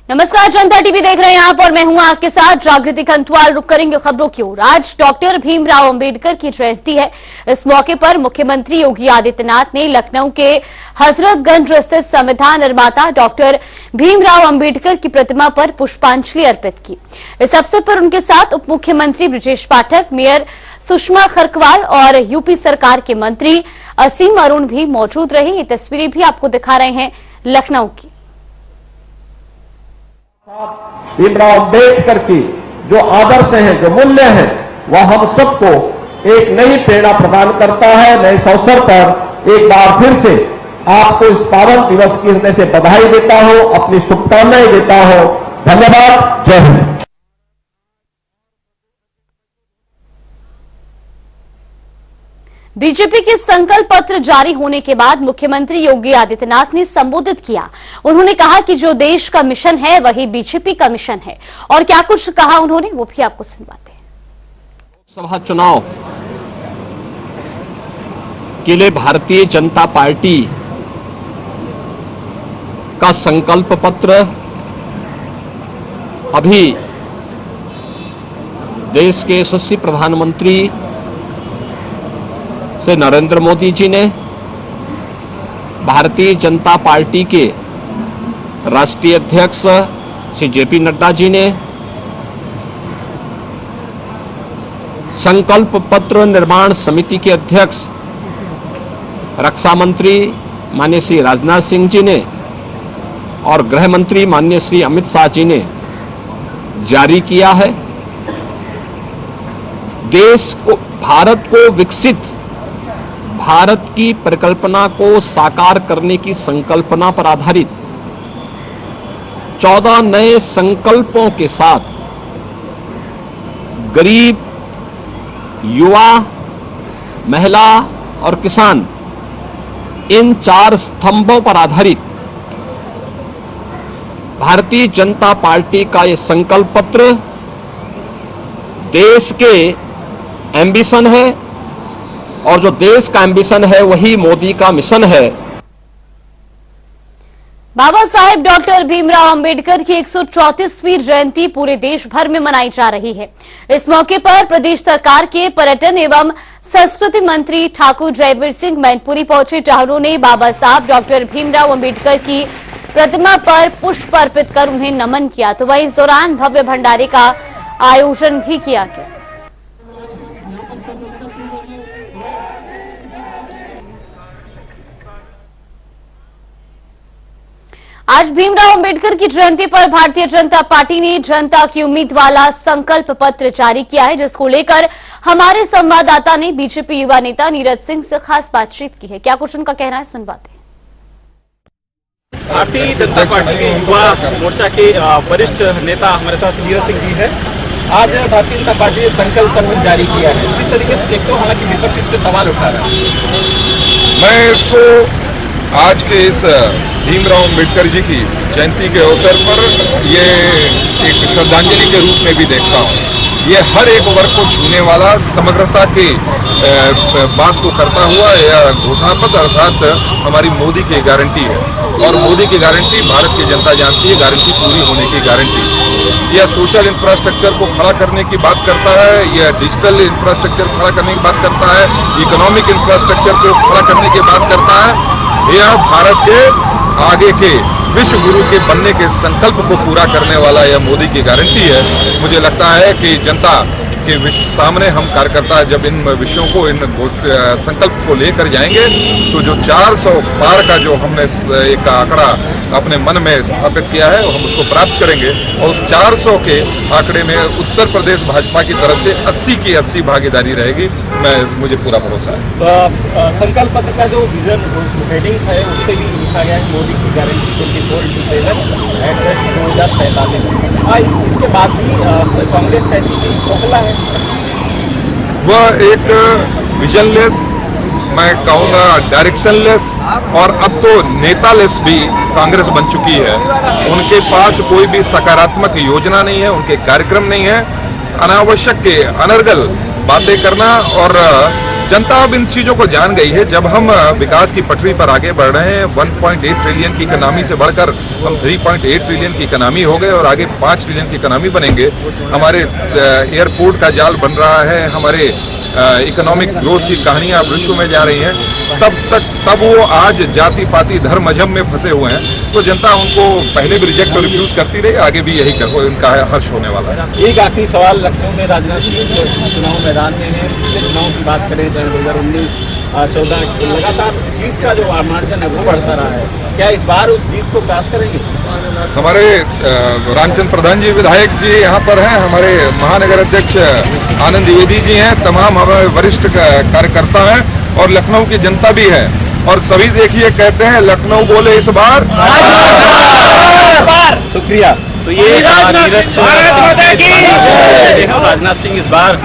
नमस्कार, जनता टीवी देख रहे हैं आप और मैं हूं आपके साथ जागृति खंतवाल। रुक करेंगे खबरों की ओर। आज डॉक्टर भीमराव अंबेडकर की जयंती है। इस मौके पर मुख्यमंत्री योगी आदित्यनाथ ने लखनऊ के हजरतगंज स्थित संविधान निर्माता डॉक्टर भीमराव अंबेडकर की प्रतिमा पर पुष्पांजलि अर्पित की। इस अवसर पर उनके साथ उप मुख्यमंत्री ब्रजेश पाठक, मेयर सुषमा खरकवाल और यूपी सरकार के मंत्री असीम अरुण भी मौजूद रहे। ये तस्वीरें भी आपको दिखा रहे हैं लखनऊ की। भीमराव अंबेडकर की जो आदर्श हैं, जो मूल्य हैं, वह हम सबको एक नई प्रेरणा प्रदान करता है। मैं इस अवसर पर एक बार फिर से आपको इस पावन दिवस की हृदय से बधाई देता हूं, अपनी शुभकामनाएं देता हूं। धन्यवाद। जय हिंद। बीजेपी के संकल्प पत्र जारी होने के बाद मुख्यमंत्री योगी आदित्यनाथ ने संबोधित किया। उन्होंने कहा कि जो देश का मिशन है वही बीजेपी का मिशन है। और क्या कुछ कहा उन्होंने, वो भी आपको सुनवाते हैं। लोकसभा चुनाव के लिए भारतीय जनता पार्टी का संकल्प पत्र अभी देश के यशस्वी प्रधानमंत्री से नरेंद्र मोदी जी ने, भारतीय जनता पार्टी के राष्ट्रीय अध्यक्ष श्री जेपी नड्डा जी ने, संकल्प पत्र निर्माण समिति के अध्यक्ष रक्षा मंत्री माननीय श्री राजनाथ सिंह जी ने और गृह मंत्री माननीय श्री अमित शाह जी ने जारी किया है। देश को, भारत को विकसित भारत की परिकल्पना को साकार करने की संकल्पना पर आधारित 14 नए संकल्पों के साथ गरीब, युवा, महिला और किसान, इन 4 स्तंभों पर आधारित भारतीय जनता पार्टी का यह संकल्प पत्र देश के एम्बिशन है और जो देश का एम्बिशन है वही मोदी का मिशन है। बाबा साहेब डॉक्टर भीमराव अंबेडकर की 134वीं जयंती पूरे देश भर में मनाई जा रही है। इस मौके पर प्रदेश सरकार के पर्यटन एवं संस्कृति मंत्री ठाकुर जयवीर सिंह मैनपुरी पहुंचे, जहां ने बाबा साहब डॉक्टर भीमराव अंबेडकर की प्रतिमा पर पुष्प अर्पित कर उन्हें नमन किया। तो वहीं इस दौरान भव्य भंडारे का आयोजन भी किया गया। आज भीमराव अंबेडकर की जयंती पर भारतीय जनता पार्टी ने जनता की उम्मीद वाला संकल्प पत्र जारी किया है, जिसको लेकर हमारे संवाददाता ने बीजेपी युवा नेता नीरज सिंह से खास बातचीत की है। क्या कुछ उनका कहना है, सुनवाते हैं। भारतीय जनता पार्टी के युवा मोर्चा के वरिष्ठ नेता हमारे साथ नीरज सिंह जी है। आज भारतीय जनता पार्टी ने संकल्प पत्र जारी किया है, किस तरीके से देखते हो? हालांकि विपक्ष इस पर सवाल उठा रहा है। मैं इसको आज के इस भीमराव अंबेडकर जी की जयंती के अवसर पर ये एक श्रद्धांजलि के रूप में भी देखता हूँ। ये हर एक वर्ग को छूने वाला, समग्रता की बात को करता हुआ यह घोषणा पत्र अर्थात हमारी मोदी की गारंटी है। और मोदी की गारंटी भारत की जनता जानती है, गारंटी पूरी होने की गारंटी। यह सोशल इंफ्रास्ट्रक्चर को खड़ा करने की बात करता है, यह डिजिटल इंफ्रास्ट्रक्चर खड़ा करने की बात करता है, इकोनॉमिक इंफ्रास्ट्रक्चर को खड़ा करने की बात करता है। यह भारत के आगे के विश्व गुरु के बनने के संकल्प को पूरा करने वाला यह मोदी की गारंटी है। मुझे लगता है कि जनता के सामने हम कार्यकर्ता जब इन विषयों को, इन संकल्प को लेकर जाएंगे तो जो 400 पार का जो हमने एक आंकड़ा अपने मन में स्थापित किया है हम उसको प्राप्त करेंगे। और उस 400 के आंकड़े में उत्तर प्रदेश भाजपा की तरफ से 80 की 80 भागीदारी रहेगी। मुझे पूरा भरोसा है। संकल्प पत्र का जो विजन हेडिंग्स है उस पर भी लिखा गया है मोदी की गारंटी 24/7 2047। इसके बाद भी कांग्रेस कहती है खोखला है। वह एक विजनलेस, मैं कहूँगा डायरेक्शनलेस और अब तो नेतालेस भी कांग्रेस बन चुकी है। उनके पास कोई भी सकारात्मक योजना नहीं है, उनके कार्यक्रम नहीं है। अनावश्यक के अनर्गल बातें करना और जनता अब इन चीजों को जान गई है। जब हम विकास की पटरी पर आगे बढ़ रहे हैं, 1.8 ट्रिलियन की इकोनॉमी से बढ़कर हम 3.8 ट्रिलियन की इकोनॉमी हो गए और आगे 5 ट्रिलियन की इकोनॉमी बनेंगे। हमारे एयरपोर्ट का जाल बन रहा है, हमारे इकोनॉमिक ग्रोथ की कहानियां अब विश्व में जा रही हैं। तब वो आज जाति पाति धर्म मजहब में फंसे हुए हैं। तो जनता उनको पहले भी रिजेक्ट और रिफ्यूज करती रही, आगे भी यही उनका हर्ष होने वाला है। एक आखिरी सवाल, लखनऊ में राजनाथ सिंह चुनाव मैदान में है। पिछले चुनाव की बात करें चाहे 2019-14, लगातार जीत का जो मार्जिन है वो बढ़ता रहा है। क्या इस बार उस जीत को क्रॉस करेंगे? हमारे रामचंद्र प्रधान जी विधायक जी यहाँ पर हैं, हमारे महानगर अध्यक्ष आनंद द्विवेदी जी हैं, तमाम हमारे वरिष्ठ कार्यकर्ता हैं और लखनऊ की जनता भी है। और सभी देखिए कहते हैं लखनऊ बोले इस बार। शुक्रिया। तो ये राजनाथ सिंह इस बार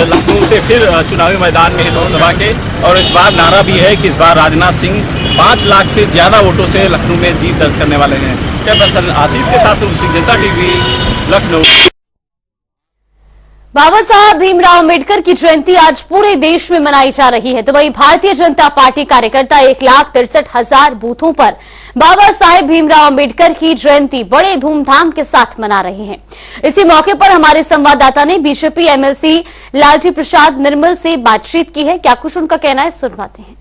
लखनऊ से फिर चुनावी मैदान में है लोकसभा के, और इस बार नारा भी है कि इस बार राजनाथ सिंह 5 लाख से ज्यादा वोटों से लखनऊ में जीत दर्ज करने वाले हैं। कैमरामैन आशीष के साथ सिंह, जनता टीवी, लखनऊ। बाबा साहब भीमराव अंबेडकर की जयंती आज पूरे देश में मनाई जा रही है, तो वहीं भारतीय जनता पार्टी कार्यकर्ता 1,63,000 बूथों पर बाबा साहेब भीमराव अंबेडकर की जयंती बड़े धूमधाम के साथ मना रहे हैं। इसी मौके पर हमारे संवाददाता ने बीजेपी एमएलसी लालजी प्रसाद निर्मल से बातचीत की है। क्या कुछ उनका कहना है, सुनवाते हैं।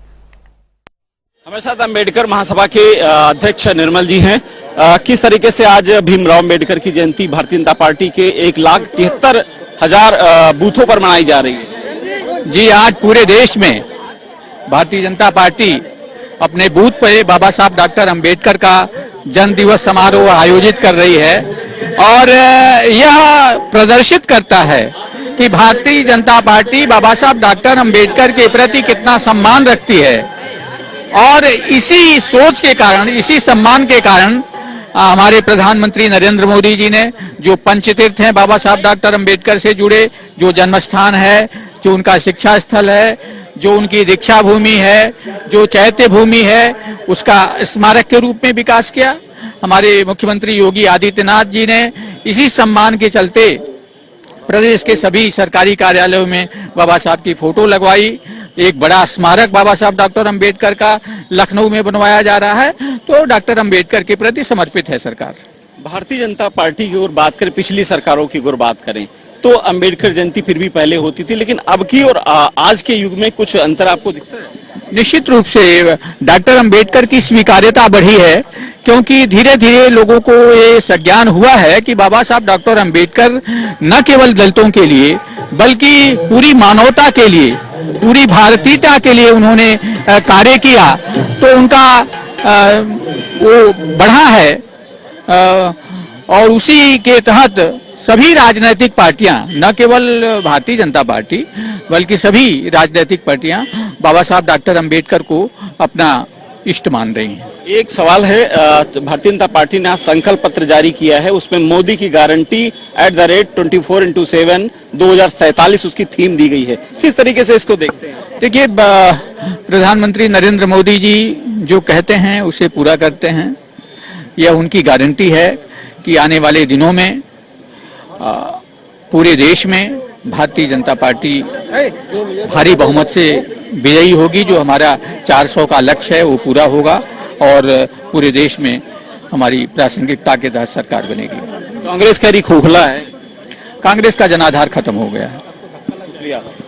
हमारे साथ अम्बेडकर महासभा के अध्यक्ष निर्मल जी हैं। किस तरीके से आज भीमराव अंबेडकर की जयंती भारतीय जनता पार्टी के 1,73,000 बूथों पर मनाई जा रही है? जी, आज पूरे देश में भारतीय जनता पार्टी अपने बूथ पर बाबा साहब डॉक्टर अंबेडकर का जन्म दिवस समारोह आयोजित कर रही है और यह प्रदर्शित करता है कि भारतीय जनता पार्टी बाबा साहब डॉक्टर अंबेडकर के प्रति कितना सम्मान रखती है। और इसी सोच के कारण, इसी सम्मान के कारण हमारे प्रधानमंत्री नरेंद्र मोदी जी ने जो पंचतीर्थ हैं बाबा साहब डॉक्टर अंबेडकर से जुड़े, जो जन्मस्थान है, जो उनका शिक्षा स्थल है, जो उनकी दीक्षा भूमि है, जो चैत्य भूमि है, उसका स्मारक के रूप में विकास किया। हमारे मुख्यमंत्री योगी आदित्यनाथ जी ने इसी सम्मान के चलते प्रदेश के सभी सरकारी कार्यालयों में बाबा साहब की फोटो लगवाई। एक बड़ा स्मारक बाबा साहब डॉक्टर अंबेडकर का लखनऊ में बनवाया जा रहा है। तो डॉक्टर अंबेडकर के प्रति समर्पित है सरकार। भारतीय जनता पार्टी की ओर बात करें, पिछली सरकारों की ओर बात करें तो अंबेडकर जयंती फिर भी पहले होती थी, लेकिन अब की और आज के युग में कुछ अंतर आपको दिखता है? निश्चित रूप से डॉक्टर अंबेडकर की स्वीकार्यता बढ़ी है, क्योंकि धीरे धीरे लोगों को ये संज्ञान हुआ है कि बाबा साहब डॉक्टर अंबेडकर न केवल दलितों के लिए बल्कि पूरी मानवता के लिए, पूरी भारतीयता के लिए उन्होंने कार्य किया। तो उनका वो बढ़ा है और उसी के तहत सभी राजनीतिक पार्टियां, न केवल भारतीय जनता पार्टी बल्कि सभी राजनीतिक पार्टियां बाबा साहब डॉक्टर अंबेडकर को अपना इष्ट मान रही हैं। एक सवाल है, भारतीय जनता पार्टी ने संकल्प पत्र जारी किया है, उसमें मोदी की गारंटी @24x7 2047 उसकी थीम दी गई है। किस तरीके से इसको देखते हैं? देखिए, प्रधानमंत्री नरेंद्र मोदी जी जो कहते हैं उसे पूरा करते हैं। यह उनकी गारंटी है कि आने वाले दिनों में पूरे देश में भारतीय जनता पार्टी भारी बहुमत से विजयी होगी। जो हमारा 400 का लक्ष्य है वो पूरा होगा और पूरे देश में हमारी प्रासंगिकता के तहत सरकार बनेगी। कांग्रेस कह रही खोखला है, कांग्रेस का जनाधार खत्म हो गया है।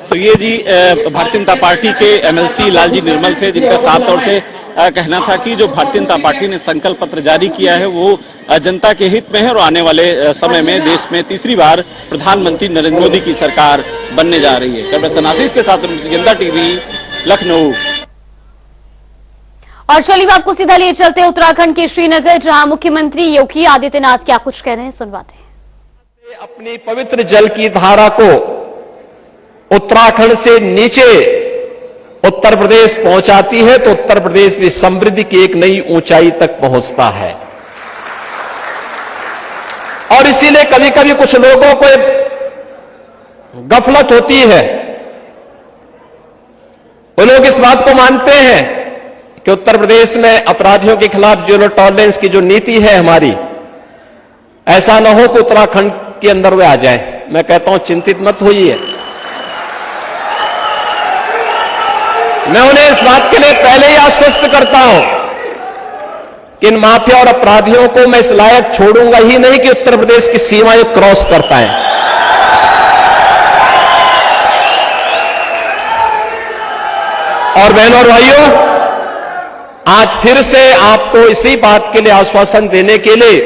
तो ये जी भारतीय जनता पार्टी के एमएलसी लालजी निर्मल थे, जिनका साफ तौर से कहना था कि जो भारतीय जनता पार्टी ने संकल्प पत्र जारी किया है वो जनता के हित में है और आने वाले समय में देश में तीसरी बार प्रधानमंत्री नरेंद्र मोदी की सरकार बनने जा रही है। कैमरामैन आशीष के साथ जनता टीवी, लखनऊ। और चलिए आपको सीधा लिए चलते हैं उत्तराखंड के श्रीनगर, जहां मुख्यमंत्री योगी आदित्यनाथ क्या कुछ कह रहे हैं, सुनवाते हैं। अपनी पवित्र जल की धारा को उत्तराखंड से नीचे उत्तर प्रदेश पहुंचाती है तो उत्तर प्रदेश भी समृद्धि की एक नई ऊंचाई तक पहुंचता है। और इसीलिए कभी कभी कुछ लोगों को गफलत होती है, वो लोग इस बात को मानते हैं कि उत्तर प्रदेश में अपराधियों के खिलाफ जीरो टॉलरेंस की जो नीति है हमारी, ऐसा ना हो कि उत्तराखंड के अंदर वे आ जाए। मैं कहता हूं चिंतित मत होइए। मैं उन्हें इस बात के लिए पहले ही आश्वस्त करता हूं कि इन माफिया और अपराधियों को मैं इस लायक छोड़ूंगा ही नहीं कि उत्तर प्रदेश की सीमाएं क्रॉस कर पाए। और बहनों और भाइयों, आज फिर से आपको इसी बात के लिए आश्वासन देने के लिए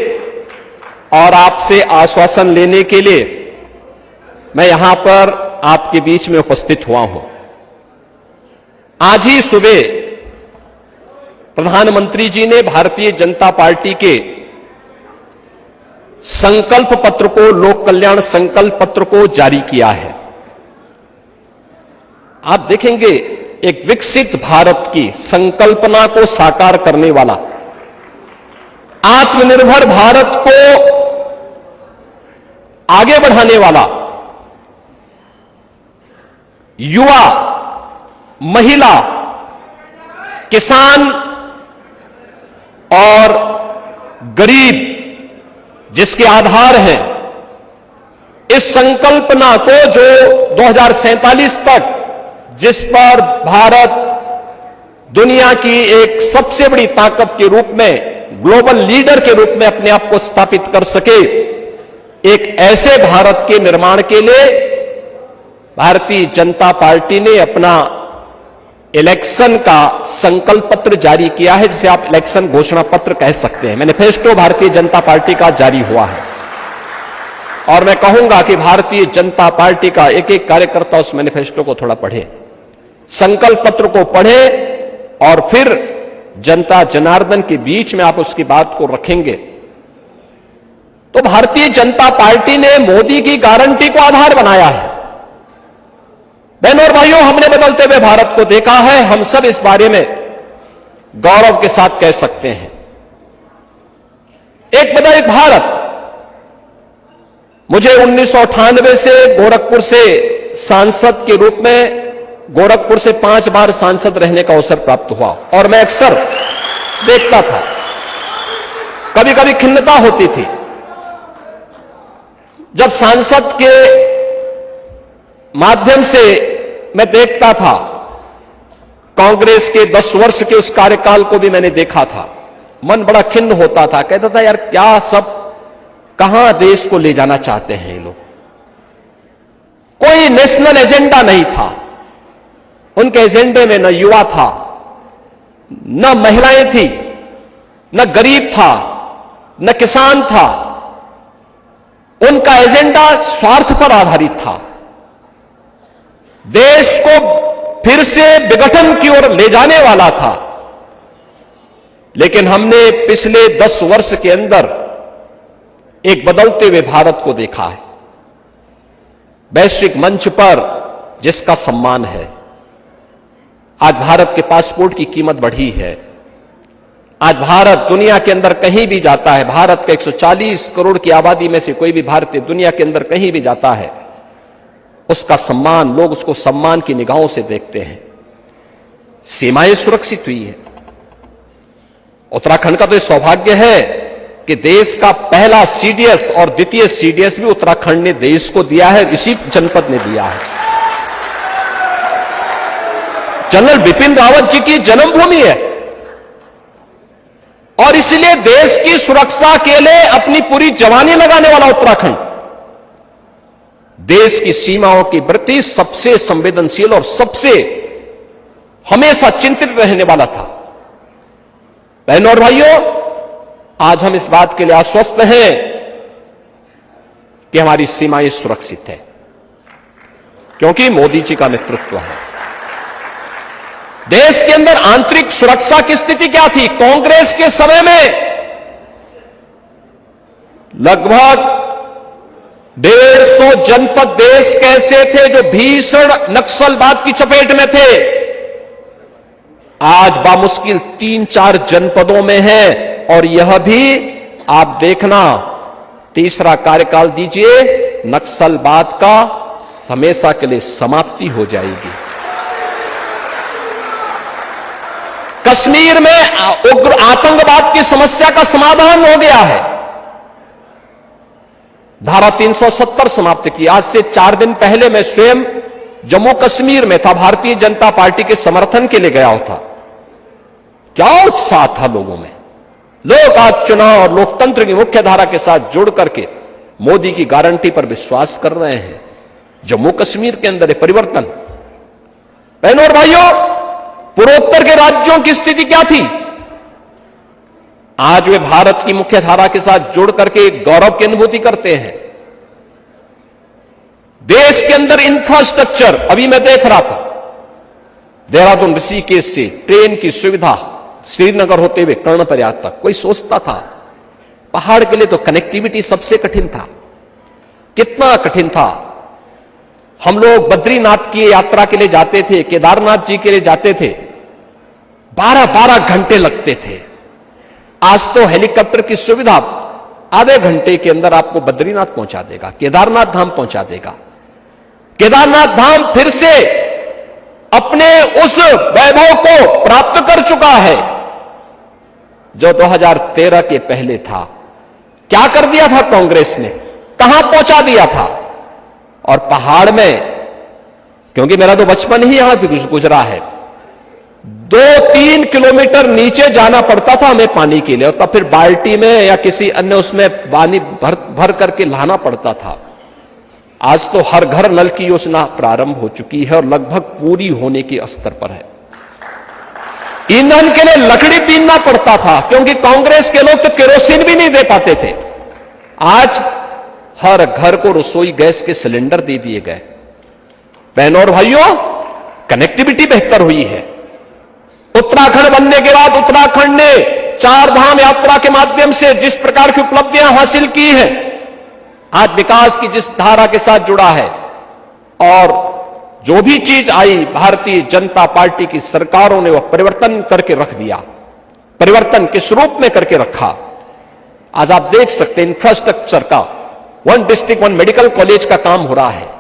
और आपसे आश्वासन लेने के लिए मैं यहां पर आपके बीच में उपस्थित हुआ हूं। आज ही सुबह प्रधानमंत्री जी ने भारतीय जनता पार्टी के संकल्प पत्र को, लोक कल्याण संकल्प पत्र को जारी किया है। आप देखेंगे एक विकसित भारत की संकल्पना को साकार करने वाला, आत्मनिर्भर भारत को आगे बढ़ाने वाला, युवा, महिला, किसान और गरीब जिसके आधार हैं, इस संकल्पना को जो 2047 तक जिस पर भारत दुनिया की एक सबसे बड़ी ताकत के रूप में, ग्लोबल लीडर के रूप में अपने आप को स्थापित कर सके, एक ऐसे भारत के निर्माण के लिए भारतीय जनता पार्टी ने अपना इलेक्शन का संकल्प पत्र जारी किया है, जिसे आप इलेक्शन घोषणा पत्र कह सकते हैं। मैनिफेस्टो भारतीय जनता पार्टी का जारी हुआ है और मैं कहूंगा कि भारतीय जनता पार्टी का एक एक कार्यकर्ता उस मैनिफेस्टो को थोड़ा पढ़े, संकल्प पत्र को पढ़े और फिर जनता जनार्दन के बीच में आप उसकी बात को रखेंगे तो भारतीय जनता पार्टी ने मोदी की गारंटी को आधार बनाया है। बहनों और भाइयों, हमने बदलते हुए भारत को देखा है। हम सब इस बारे में गौरव के साथ कह सकते हैं, एक बदल एक भारत। मुझे 1998 से गोरखपुर से सांसद के रूप में, गोरखपुर से 5 बार सांसद रहने का अवसर प्राप्त हुआ और मैं अक्सर देखता था, कभी कभी खिन्नता होती थी जब सांसद के माध्यम से मैं देखता था। कांग्रेस के 10 वर्ष के उस कार्यकाल को भी मैंने देखा था, मन बड़ा खिन्न होता था, कहता था यार क्या सब, कहां देश को ले जाना चाहते हैं ये लोग। कोई नेशनल एजेंडा नहीं था उनके एजेंडे में, न युवा था, न महिलाएं थी, न गरीब था, न किसान था। उनका एजेंडा स्वार्थ पर आधारित था, देश को फिर से विघटन की ओर ले जाने वाला था। लेकिन हमने पिछले 10 वर्ष के अंदर एक बदलते हुए भारत को देखा है, वैश्विक मंच पर जिसका सम्मान है। आज भारत के पासपोर्ट की कीमत बढ़ी है। आज भारत दुनिया के अंदर कहीं भी जाता है, भारत का 140 करोड़ की आबादी में से कोई भी भारतीय दुनिया के अंदर कहीं भी जाता है, उसका सम्मान, लोग उसको सम्मान की निगाहों से देखते हैं। सीमाएं सुरक्षित हुई है। उत्तराखंड का तो सौभाग्य है कि देश का पहला सीडीएस और द्वितीय सीडीएस भी उत्तराखंड ने देश को दिया है, इसी जनपद ने दिया है। जनरल बिपिन रावत जी की जन्मभूमि है और इसलिए देश की सुरक्षा के लिए अपनी पूरी जवानी लगाने वाला उत्तराखंड देश की सीमाओं के प्रति सबसे संवेदनशील और सबसे हमेशा चिंतित रहने वाला था। बहनों और भाइयों, आज हम इस बात के लिए आश्वस्त हैं कि हमारी सीमाएं सुरक्षित है, क्योंकि मोदी जी का नेतृत्व है। देश के अंदर आंतरिक सुरक्षा की स्थिति क्या थी? कांग्रेस के समय में लगभग 150 जनपद देश कैसे थे जो भीषण नक्सलवाद की चपेट में थे, आज बामुश्किल 3-4 जनपदों में है। और यह भी आप देखना, तीसरा कार्यकाल दीजिए, नक्सलवाद का हमेशा के लिए समाप्ति हो जाएगी। कश्मीर में उग्र आतंकवाद की समस्या का समाधान हो गया है। धारा 370 समाप्त की। आज से 4 दिन पहले मैं स्वयं जम्मू कश्मीर में था, भारतीय जनता पार्टी के समर्थन के लिए गया था। क्या उत्साह था लोगों में। लोग आज चुनाव और लोकतंत्र की मुख्य धारा के साथ जुड़ करके मोदी की गारंटी पर विश्वास कर रहे हैं। जम्मू कश्मीर के अंदर ये परिवर्तन। बहनों और भाइयों, पूर्वोत्तर के राज्यों की स्थिति क्या थी? आज वे भारत की मुख्य धारा के साथ जुड़ करके गौरव की अनुभूति करते हैं। देश के अंदर इंफ्रास्ट्रक्चर, अभी मैं देख रहा था, देहरादून ऋषिकेश से ट्रेन की सुविधा श्रीनगर होते हुए कर्णप्रयाग तक। कोई सोचता था पहाड़ के लिए तो कनेक्टिविटी सबसे कठिन था। कितना कठिन था। हम लोग बद्रीनाथ की यात्रा के लिए जाते थे, केदारनाथ जी के लिए जाते थे, 12-12 घंटे लगते थे। आज तो हेलीकॉप्टर की सुविधा आधे घंटे के अंदर आपको बद्रीनाथ पहुंचा देगा, केदारनाथ धाम पहुंचा देगा। केदारनाथ धाम फिर से अपने उस वैभव को प्राप्त कर चुका है जो 2013 के पहले था। क्या कर दिया था कांग्रेस ने, कहां पहुंचा दिया था। और पहाड़ में, क्योंकि मेरा तो बचपन ही यहां भी गुजरा है, 2-3 किलोमीटर नीचे जाना पड़ता था हमें पानी के लिए, और तब फिर बाल्टी में या किसी अन्य उसमें पानी भर करके लाना पड़ता था। आज तो हर घर नल की योजना प्रारंभ हो चुकी है और लगभग पूरी होने के स्तर पर है। ईंधन के लिए लकड़ी बीनना पड़ता था, क्योंकि कांग्रेस के लोग तो केरोसिन भी नहीं दे पाते थे। आज हर घर को रसोई गैस के सिलेंडर दे दिए गए। बहनों और भाइयों, कनेक्टिविटी बेहतर हुई है। उत्तराखंड बनने के बाद उत्तराखंड ने 4 धाम यात्रा के माध्यम से जिस प्रकार की उपलब्धियां हासिल की हैं, आज विकास की जिस धारा के साथ जुड़ा है, और जो भी चीज आई भारतीय जनता पार्टी की सरकारों ने वह परिवर्तन करके रख दिया। परिवर्तन किस रूप में करके रखा, आज आप देख सकते हैं। इंफ्रास्ट्रक्चर का 1 डिस्ट्रिक्ट 1 मेडिकल कॉलेज का काम हो रहा है।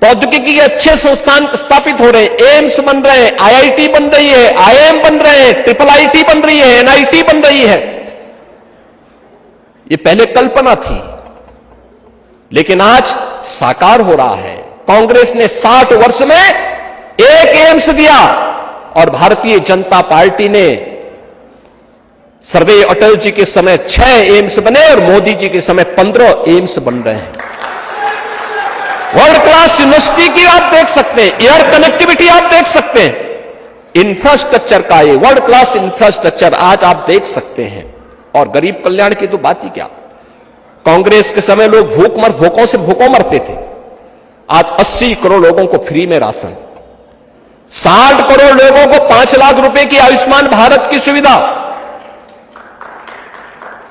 प्रौद्योगिकी के अच्छे संस्थान स्थापित हो रहे हैं, एम्स बन रहे हैं, IIT बन रही है, IIM बन रहे हैं, IIIT बन रही है, NIT बन रही है। ये पहले कल्पना थी, लेकिन आज साकार हो रहा है। कांग्रेस ने 60 वर्ष में 1 एम्स दिया और भारतीय जनता पार्टी ने सर्वे अटल जी के समय 6 एम्स बने और मोदी जी के समय 15 एम्स बन रहे हैं। वर्ल्ड क्लास यूनिवर्सिटी की आप देख सकते हैं, एयर कनेक्टिविटी आप देख सकते हैं। इंफ्रास्ट्रक्चर का ये वर्ल्ड क्लास इंफ्रास्ट्रक्चर आज आप देख सकते हैं। और गरीब कल्याण की तो बात ही क्या। कांग्रेस के समय लोग भूखों मरते थे। आज 80 करोड़ लोगों को फ्री में राशन, 60 करोड़ लोगों को 5 लाख रुपए की आयुष्मान भारत की सुविधा,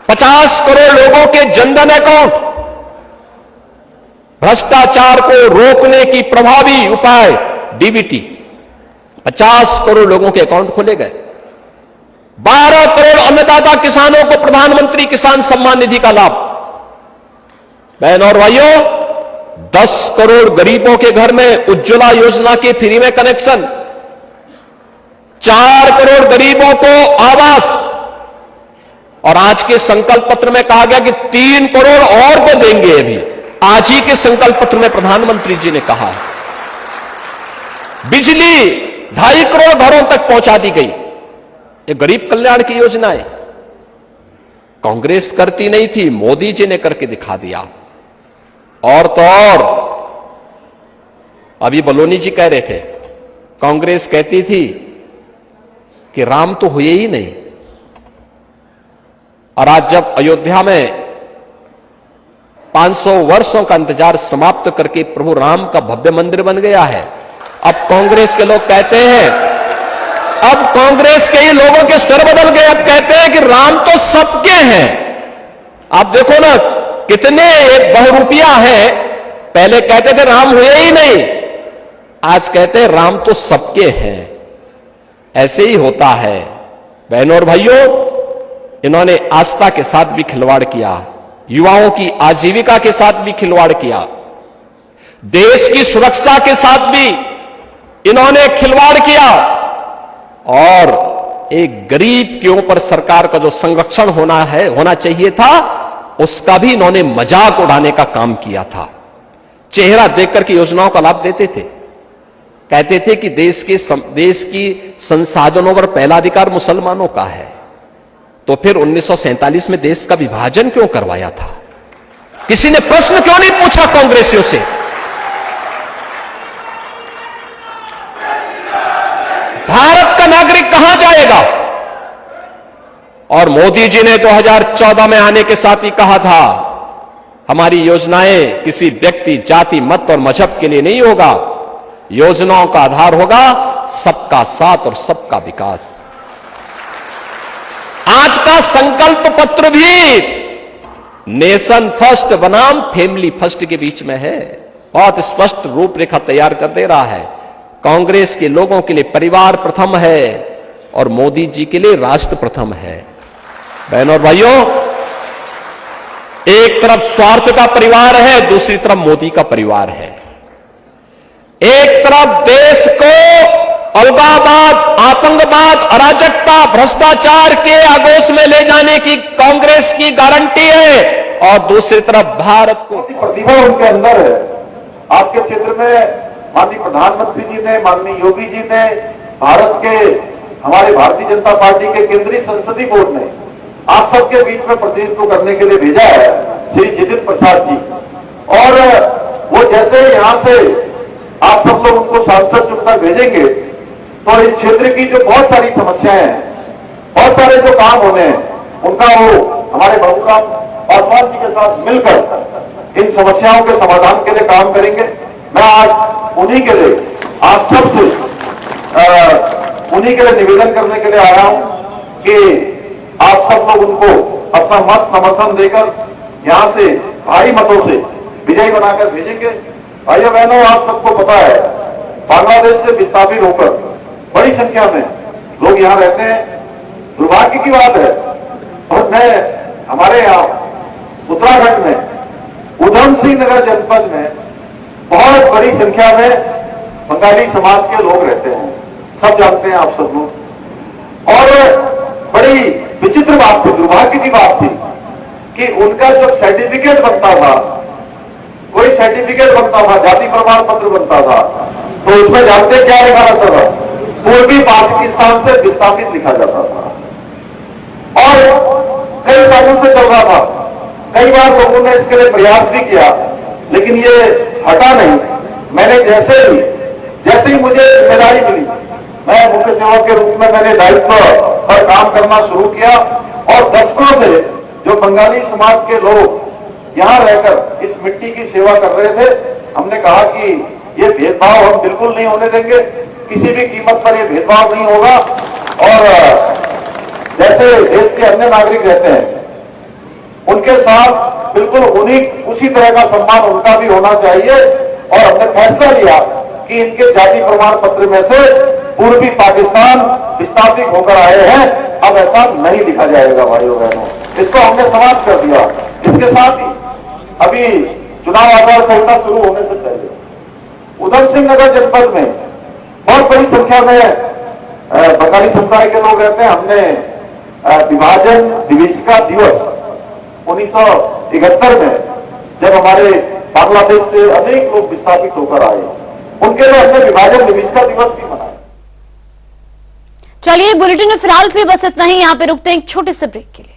50 करोड़ लोगों के जनधन अकाउंट, भ्रष्टाचार को रोकने की प्रभावी उपाय डीबीटी, 50 करोड़ लोगों के अकाउंट खोले गए। 12 करोड़ अन्नदाता किसानों को प्रधानमंत्री किसान सम्मान निधि का लाभ। बहनों और भाइयों, 10 करोड़ गरीबों के घर में उज्ज्वला योजना के फ्री में कनेक्शन, 4 करोड़ गरीबों को आवास, और आज के संकल्प पत्र में कहा गया कि 3 करोड़ और को देंगे। अभी आज ही के संकल्प पत्र में प्रधानमंत्री जी ने कहा है। बिजली 2.5 करोड़ घरों तक पहुंचा दी गई। ये गरीब कल्याण की योजनाएं कांग्रेस करती नहीं थी, मोदी जी ने करके दिखा दिया। और तो और, अभी बलोनी जी कह रहे थे, कांग्रेस कहती थी कि राम तो हुए ही नहीं, और आज जब अयोध्या में 500 वर्षों का इंतजार समाप्त करके प्रभु राम का भव्य मंदिर बन गया है, अब कांग्रेस के लोग कहते हैं, अब कांग्रेस के ही लोगों के स्वर बदल गए। अब कहते हैं कि राम तो सबके हैं। आप देखो ना कितने एक बहुरूपिया है। पहले कहते थे राम हुए ही नहीं, आज कहते हैं राम तो सबके हैं। ऐसे ही होता है। बहनों और भाइयों, इन्होंने आस्था के साथ भी खिलवाड़ किया, युवाओं की आजीविका के साथ भी खिलवाड़ किया, देश की सुरक्षा के साथ भी इन्होंने खिलवाड़ किया, और एक गरीब के ऊपर सरकार का जो संरक्षण होना चाहिए था, उसका भी इन्होंने मजाक उड़ाने का काम किया था। चेहरा देखकर के योजनाओं का लाभ देते थे। कहते थे कि देश की संसाधनों पर पहला अधिकार मुसलमानों का है, तो फिर 1947 में देश का विभाजन क्यों करवाया था? किसी ने प्रश्न क्यों नहीं पूछा कांग्रेसियों से? भारत का नागरिक कहां जाएगा? और मोदी जी ने 2014 में आने के साथ ही कहा था, हमारी योजनाएं किसी व्यक्ति, जाति, मत और मजहब के लिए नहीं होगा, योजनाओं का आधार होगा सबका साथ और सबका विकास। आज का संकल्प पत्र भी नेशन फर्स्ट बनाम फैमिली फर्स्ट के बीच में है, बहुत स्पष्ट रूपरेखा तैयार कर दे रहा है। कांग्रेस के लोगों के लिए परिवार प्रथम है और मोदी जी के लिए राष्ट्र प्रथम है। बहनों और भाइयों, एक तरफ स्वार्थ का परिवार है, दूसरी तरफ मोदी का परिवार है। एक तरफ देश को अलगाववाद, आतंकवाद, अराजकता, भ्रष्टाचार के आगोश में ले जाने की कांग्रेस की गारंटी है और दूसरी तरफ भारत को प्रतिभा उनके अंदर है। आपके क्षेत्र में माननीय प्रधानमंत्री जी ने, माननीय योगी जी ने, भारत के हमारे भारतीय जनता पार्टी के केंद्रीय संसदीय बोर्ड ने आप सबके बीच में प्रतिनिधित्व करने के लिए भेजा है श्री जितिन प्रसाद जी। और वो जैसे यहां से आप सब लोग उनको सांसद चुनकर भेजेंगे तो इस क्षेत्र की जो बहुत सारी समस्याएं हैं, बहुत सारे जो काम होने हैं, उनका वो हमारे बाबूराम पासवान जी के साथ मिलकर इन समस्याओं के समाधान के लिए काम करेंगे। मैं आज उन्हीं के लिए आप सबसे उन्हीं के लिए निवेदन करने के लिए आया हूं कि आप सब लोग उनको अपना मत समर्थन देकर यहां से भारी मतों से विजयी बनाकर भेजेंगे। भाइयों बहनों, आप सबको पता है बांग्लादेश से विस्थापित होकर बड़ी संख्या में लोग यहां रहते हैं। दुर्भाग्य की बात है, और मैं हमारे यहां उत्तराखंड में उधम सिंह नगर जनपद में बहुत बड़ी संख्या में बंगाली समाज के लोग रहते हैं, सब जानते हैं आप सब लोग। और बड़ी विचित्र बात थी, दुर्भाग्य की बात थी कि उनका जब सर्टिफिकेट बनता था, कोई सर्टिफिकेट बनता था, जाति प्रमाण पत्र बनता था, तो उसमें जानते क्या लिखा रहता था? पूर्वी पाकिस्तान से विस्थापित लिखा जाता था। और कई सालों से चल रहा था, कई बार लोगों ने इसके लिए प्रयास भी किया, लेकिन ये हटा नहीं। मैंने जैसे ही मुझे जिम्मेदारी मिली, मैं मुख्य सेवक के रूप में मैंने दायित्व पर काम करना शुरू किया और दशकों से जो बंगाली समाज के लोग यहां रहकर इस मिट्टी की सेवा कर रहे थे, हमने कहा कि ये भेदभाव हम बिल्कुल नहीं होने देंगे, किसी भी कीमत पर ये भेदभाव नहीं होगा। और जैसे देश के अन्य नागरिक रहते हैं, उनके साथ बिल्कुल उसी तरह का सम्मान उनका भी होना चाहिए। और हमने फैसला लिया कि इनके जाति प्रमाण पत्र में से पूर्वी पाकिस्तान विस्थापित होकर आए हैं, अब ऐसा नहीं लिखा जाएगा। भाइयों बहनों, इसको हमने समाप्त कर दिया। इसके साथ ही अभी चुनाव आचार संहिता शुरू होने से पहले उधम सिंह नगर जनपद में बहुत बड़ी संख्या में बंगाली समुदाय के लोग रहते हैं। हमने विभाजन विभीषिका दिवस 1971 में जब हमारे बांग्लादेश से अनेक लोग विस्थापित होकर आए, उनके लिए हमने विभाजन विभीषिका दिवस भी मनाया। चलिए, बुलेटिन में फिलहाल बस इतना ही। यहाँ पे रुकते हैं एक छोटे से ब्रेक के लिए।